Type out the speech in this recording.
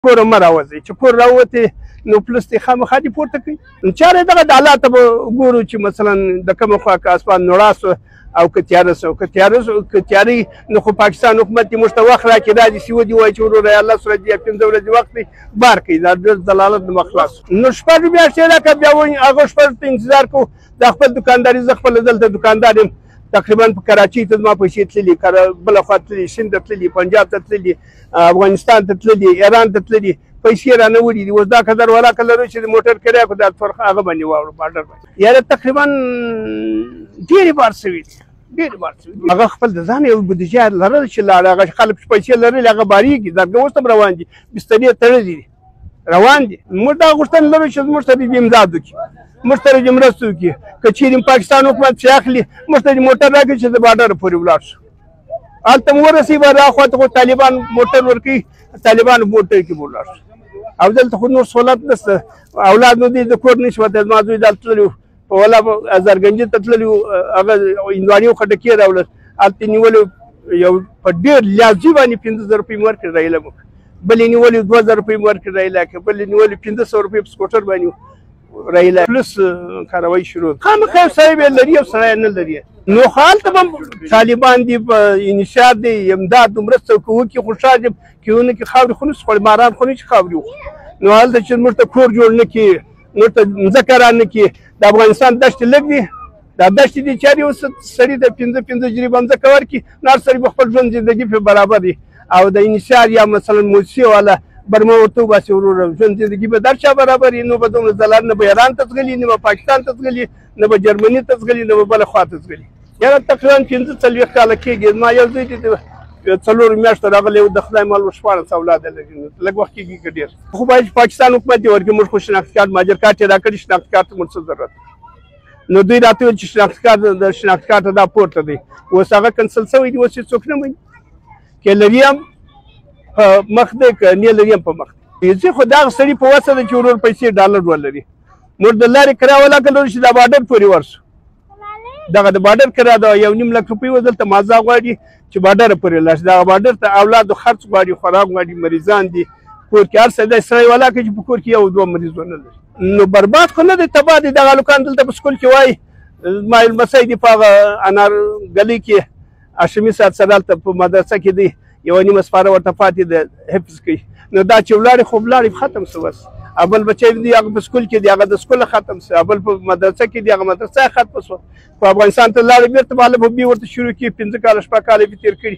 کوره مه راوځئ چې کور راووتې نو پلس دې خامخا دې پورته کوي نو چاره دغه د حالاتو به ګورو چې مثلا د کومه خوا که اسمان نوړا سو او که تیاره سو که تیارې نو خو پاکستان حکومت دې موږ ته وخت راکړي دا دې سي ودې وایي چې وروره الله سره دې 15 ورځې وخت دی بار کوي دا ډېر دلالت نه خلاص نو شپږ میاشتې راکړه بیا وایي هغه شپږ ته انتظار کوو دا خپل دوکانداري زه خپله دلته دوکاندار یم تقریبا په کراچۍ ته زما پیسې تللي بله خوا تللي سند ته تللي پنجاب ته تللي افغانستان ته تللي ایران ته تللي پیسې رانه وړي دي اوس دا قدر ولاکه لرو چې د موټر کرایه خو دا فرق هغه باندې واوړو بارډر باندې یاره تقریبا ډېرې بار شوي دي ډېرې بار شوي هغه خپل د ځان یو بودیجه لرل چې لاړ هغه خلک پیسې لرلې هغه بارېږي درګه اوس هم روان دي بسترې تړلې دي روان دي موږ دا غوښتنه لرو چې موږ سره دې امداد وکړي موږ سره دې مرسته وکړي که چېرې پاکستان حکومت چې اخلي موږ ته دې موټر راکړي چې د بارډر پورې ولاړ شو هلته مو ورسوي به را خواته خو طالبان موټر ورکوي طالبان موټر کې به ولاړ شو او دلته خو نور سهولت نشته اولاد نو دی د کور نشي وتی زما زوی دلته تللی و په ولا ازرګنجي ته تللی و هغه هندواني و خټکي یې راوړل هلته یې نیولې یو په ډېر لیازي باندې 15,000 روپۍ مې ورکړې رایله موږ بل یې نیولې 2,000 روپۍ مې ورکړې رایله که بل یې نیولې 1500 روپۍ په سکوټر باندې رایله پلس کاروایي شروع خامخا صاحب یې لري او سړی نه لري نو خو هلته به طالبان دي په انشاء دي امداد مرسته وکړي خوشحال دي که ونه کړي خاورې خو نشي خوړي ماران خو نشي خاورې وخوري نو هلته چې موږ ته کور جوړ نه کړي موږ ته مځکه را نه کړي د افغانستان دښتې لږ دي دا دښتې دي چارې اوس سړي د 15 جریبه مځکه ورکړي نو هر سړي به خپل ژوند زندګي پرې برابر وي او د انشار یا مثلا موسسې والا برما ورته وباسي وروره ژوند زندګي به در چا برابر وي نو به دومره ځلار نه به ایران ته ځغلي نه به پاکستان ته ځغلي نه به جرمني ته ځغلي نه به بله خوا ته ځغلي یاره تقریبا 15-40 کاله کېږي زما یو زوی دی 4 میاشتې راغلی و د خدای مال 14 اولاده لري لږ وخت کېږي که ډېر خو باید پاکستان حکومت دې ورکړي موږ خو شناختي کارت مهاجر کارت یې راکړي شناختي کارت ته موږ څه ضرورت نو دوی راته ویل چې شناختي کارت د شناختي کارت دا پورته دی اوس هغه کنسل شوی دی اوس یې څوک نه مني که لري هم په مخ دی که نه لري هم په مخ دی زه خو دغه سړي په وسه ده چې ورور پیسې ډالر ولري موږ د لارې کرایه ولاکه لرو چې دا بارډر پورې ورسو دغه د بارډر کرایه ده 1.5 لک روپۍ و دلته مازه غواړي چې بارډر پورې لاړ شي دغه بارډر ته اولادو خرڅ غواړي خوراک غواړي مریضان دي کور کې هر څه دی سړی ولاکه چې په کور کې یو دوه مریض ونه لري نو برباد خو نه دی تباه دی دغه هلکان دلته په سکول کې وایي زما لمسی دی په هغه انار ګلۍ کې هاشمي صاحب سره هلته په مدرسه کې دی 1.5 سپاره ورته پاتې ده حفظ کوي نو دا چې ولاړې خو ولاړې ختم شو بس اول بچی دی هغه په سکول کې دی هغه د سکوله ختم شو اول په مدرسه کې دی هغه مدرسه ختم شو په افغانستان ته لاړې بېرته به هلته به بیا ورته شروع کړي 15 کاله 6 کاله یې تېر کړي